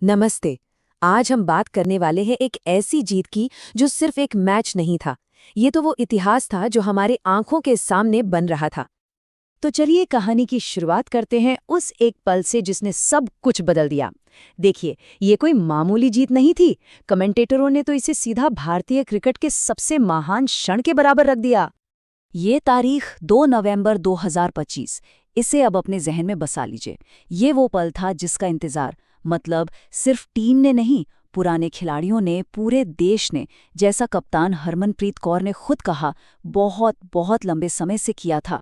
नमस्ते। आज हम बात करने वाले हैं एक ऐसी जीत की जो सिर्फ एक मैच नहीं था। ये तो वो इतिहास था जो हमारे आंखों के सामने बन रहा था। तो चलिए कहानी की शुरुआत करते हैं उस एक पल से जिसने सब कुछ बदल दिया। देखिए, ये कोई मामूली जीत नहीं थी। कमेंटेटरों ने तो इसे सीधा भारतीय क्रिकेट के सबसे महान क्षण के बराबर रख दिया। ये तारीख 2 नवंबर 2025। इसे अब अपने जहन में बसा लीजिए। ये वो पल था जिसका इंतजार, मतलब सिर्फ टीम ने नहीं, पुराने खिलाड़ियों ने, पूरे देश ने, जैसा कप्तान हरमनप्रीत कौर ने खुद कहा, बहुत बहुत लंबे समय से किया था।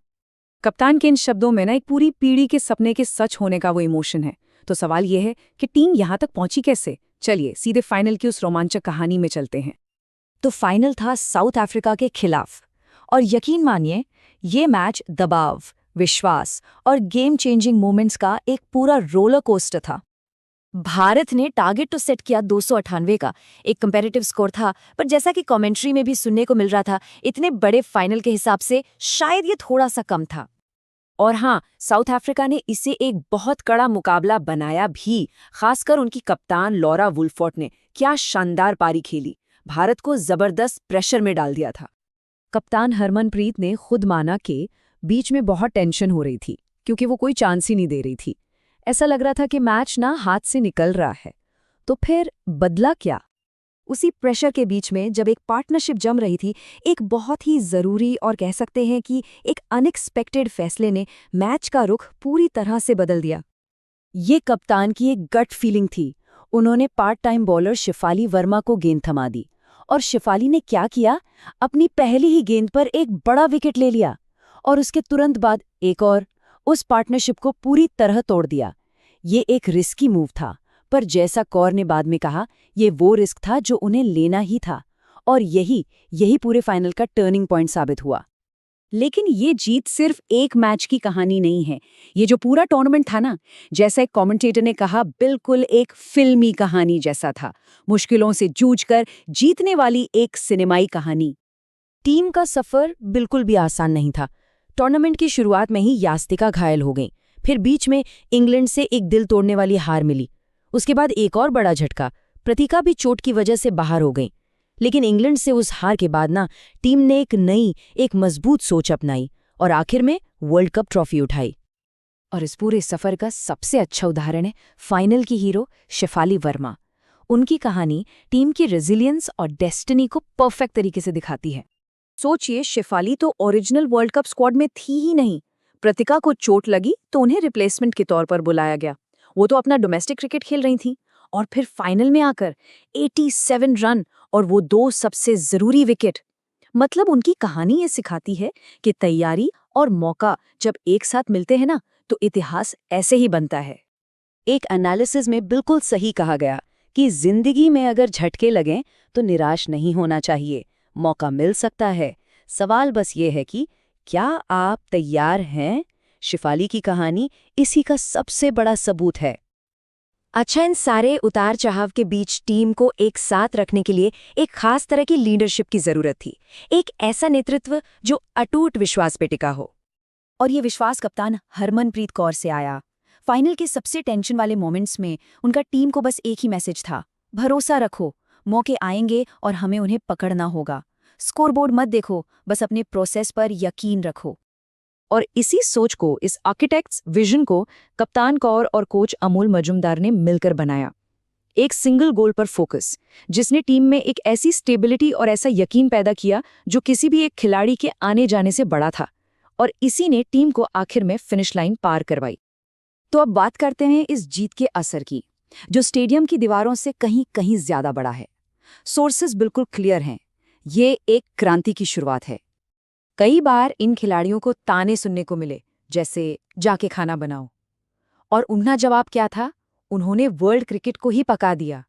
कप्तान के इन शब्दों में ना एक पूरी पीढ़ी के सपने के सच होने का वो इमोशन है। तो सवाल ये है कि टीम यहाँ तक पहुंची कैसे। चलिए सीधे फाइनल की उस रोमांचक कहानी में चलते हैं। तो फाइनल था साउथ अफ्रीका के खिलाफ। और यकीन मानिए, ये मैच दबाव, विश्वास और गेम चेंजिंग मोमेंट्स का एक पूरा रोलर कोस्टर था। भारत ने टारगेट तो सेट किया 298 का, एक कंपैरेटिव स्कोर था, पर जैसा कि कमेंट्री में भी सुनने को मिल रहा था, इतने बड़े फाइनल के हिसाब से शायद ये थोड़ा सा कम था। और हाँ, साउथ अफ्रीका ने इसे एक बहुत कड़ा मुकाबला बनाया भी। खासकर उनकी कप्तान लॉरा वुल्फोर्ड ने क्या शानदार पारी खेली, भारत को जबरदस्त प्रेशर में डाल दिया था। कप्तान हरमनप्रीत ने खुद माना कि बीच में बहुत टेंशन हो रही थी, क्योंकि वो कोई चांस ही नहीं दे रही थी। ऐसा लग रहा था कि मैच ना हाथ से निकल रहा है। तो फिर बदला क्या? उसी प्रेशर के बीच में जब एक पार्टनरशिप जम रही थी, एक बहुत ही ज़रूरी और कह सकते हैं कि एक अनएक्सपेक्टेड फैसले ने मैच का रुख पूरी तरह से बदल दिया। ये कप्तान की एक गट फीलिंग थी। उन्होंने part time bowler Shafali Verma को गेंद थमा दी। और शिफाली ने क्या किया? अपनी पहली ही गेंद पर एक बड़ा विकेट ले लिया और उसके तुरंत बाद एक और। उस पार्टनरशिप को पूरी तरह तोड़ दिया। ये एक रिस्की मूव था, पर जैसा कौर ने बाद में कहा, ये वो रिस्क था जो उन्हें लेना ही था। और यही पूरे फाइनल का टर्निंग पॉइंट साबित हुआ। लेकिन ये जीत सिर्फ एक मैच की कहानी नहीं है। ये जो पूरा टूर्नामेंट था ना, जैसा एक कमेंटेटर ने कहा, बिल्कुल एक फिल्मी कहानी जैसा था। मुश्किलों से जूझकर जीतने वाली एक सिनेमाई कहानी। टीम का सफर बिल्कुल भी आसान नहीं था। टूर्नामेंट की शुरुआत में ही यास्तिका घायल हो गई। फिर बीच में इंग्लैंड से एक दिल तोड़ने वाली हार मिली। उसके बाद एक और बड़ा झटका, प्रतिका भी चोट की वजह से बाहर हो गई। लेकिन इंग्लैंड से उस हार के बाद ना, टीम ने एक मजबूत सोच अपनाई और आखिर में वर्ल्ड कप ट्रॉफी उठाई। और इस पूरे सफर का सबसे अच्छा उदाहरण है फाइनल की हीरो शिफाली वर्मा। उनकी कहानी टीम की रेजिलियंस और डेस्टिनी को परफेक्ट तरीके से दिखाती है। सोचिए, शिफाली तो ओरिजिनल वर्ल्ड कप स्क्वाड में थी ही नहीं। प्रतिका को चोट लगी तो उन्हें रिप्लेसमेंट के तौर पर बुलाया गया। वो तो अपना डोमेस्टिक क्रिकेट खेल रही थी, और फिर फाइनल में आकर 87 रन और वो 2 सबसे जरूरी विकेट। मतलब उनकी कहानी ये सिखाती है कि तैयारी और मौका जब एक साथ मिलते हैं ना, तो इतिहास ऐसे ही बनता है। एक एनालिसिस में बिल्कुल सही कहा गया कि जिंदगी में अगर झटके लगें तो निराश नहीं होना चाहिए। मौका मिल सकता है। सवाल बस ये है कि क्या आप तैयार हैं? शिफाली की कहानी इसी का सबसे बड़ा सबूत है। अच्छा, इन सारे उतार चढ़ाव के बीच टीम को एक साथ रखने के लिए एक खास तरह की लीडरशिप की जरूरत थी। एक ऐसा नेतृत्व जो अटूट विश्वास पे टिका हो। और ये विश्वास कप्तान हरमनप्रीत कौर से आया। फाइनल के सबसे टेंशन वाले मोमेंट्स में उनका टीम को बस एक ही मैसेज था, भरोसा रखो, मौके आएंगे और हमें उन्हें पकड़ना होगा। स्कोरबोर्ड मत देखो, बस अपने प्रोसेस पर यकीन रखो। और इसी सोच को, इस आर्किटेक्ट्स विजन को कप्तान कौर और कोच अमोल मजुमदार ने मिलकर बनाया। एक सिंगल गोल पर फोकस, जिसने टीम में एक ऐसी स्टेबिलिटी और ऐसा यकीन पैदा किया जो किसी भी एक खिलाड़ी के आने जाने से बड़ा था। और इसी ने टीम को आखिर में फिनिश लाइन पार करवाई। तो अब बात करते हैं इस जीत के असर की, जो स्टेडियम की दीवारों से कहीं कहीं ज्यादा बड़ा है। सोर्सेस बिल्कुल क्लियर हैं। ये एक क्रांति की शुरुआत है। कई बार इन खिलाड़ियों को ताने सुनने को मिले, जैसे जाके खाना बनाओ। और उनका जवाब क्या था? उन्होंने वर्ल्ड क्रिकेट को ही पका दिया।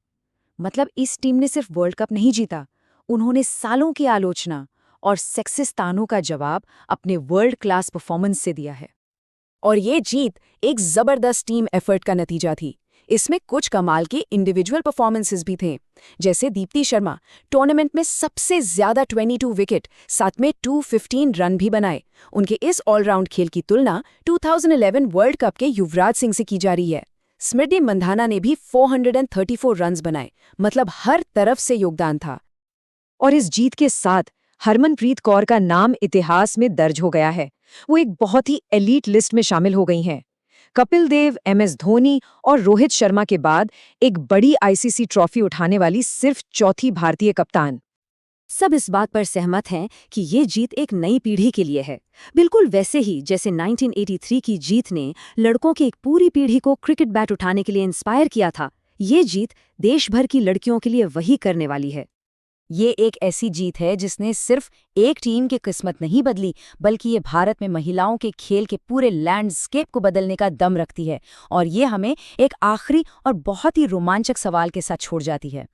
मतलब इस टीम ने सिर्फ वर्ल्ड कप नहीं जीता, उन्होंने सालों की आलोचना और सेक्सिस्ट तानों का जवाब अपने वर्ल्ड क्लास परफॉर्मेंस से दिया है। और ये जीत एक जबरदस्त टीम एफर्ट का नतीजा थी। इसमें कुछ कमाल के इंडिविजुअल परफॉर्मेंसेस भी थे, जैसे दीप्ति शर्मा टूर्नामेंट में सबसे ज्यादा 22 विकेट, साथ में 215 रन भी बनाए। उनके इस ऑलराउंड खेल की तुलना 2011 वर्ल्ड कप के युवराज सिंह से की जा रही है। स्मृति मंधाना ने भी 434 रन्स बनाए, मतलब हर तरफ से योगदान था। और इस जीत के साथ हरमनप्रीत कौर का नाम इतिहास में दर्ज हो गया है। वो एक बहुत ही एलीट लिस्ट में शामिल हो गई हैं। कपिल देव, MS धोनी और रोहित शर्मा के बाद एक बड़ी ICC ट्रॉफी उठाने वाली सिर्फ चौथी भारतीय कप्तान। सब इस बात पर सहमत हैं कि ये जीत एक नई पीढ़ी के लिए है, बिल्कुल वैसे ही जैसे 1983 की जीत ने लड़कों की एक पूरी पीढ़ी को क्रिकेट बैट उठाने के लिए इंस्पायर किया था। ये जीत देश भर की लड़कियों के लिए वही करने वाली है। ये एक ऐसी जीत है जिसने सिर्फ एक टीम की किस्मत नहीं बदली, बल्कि ये भारत में महिलाओं के खेल के पूरे लैंडस्केप को बदलने का दम रखती है। और ये हमें एक आखिरी और बहुत ही रोमांचक सवाल के साथ छोड़ जाती है।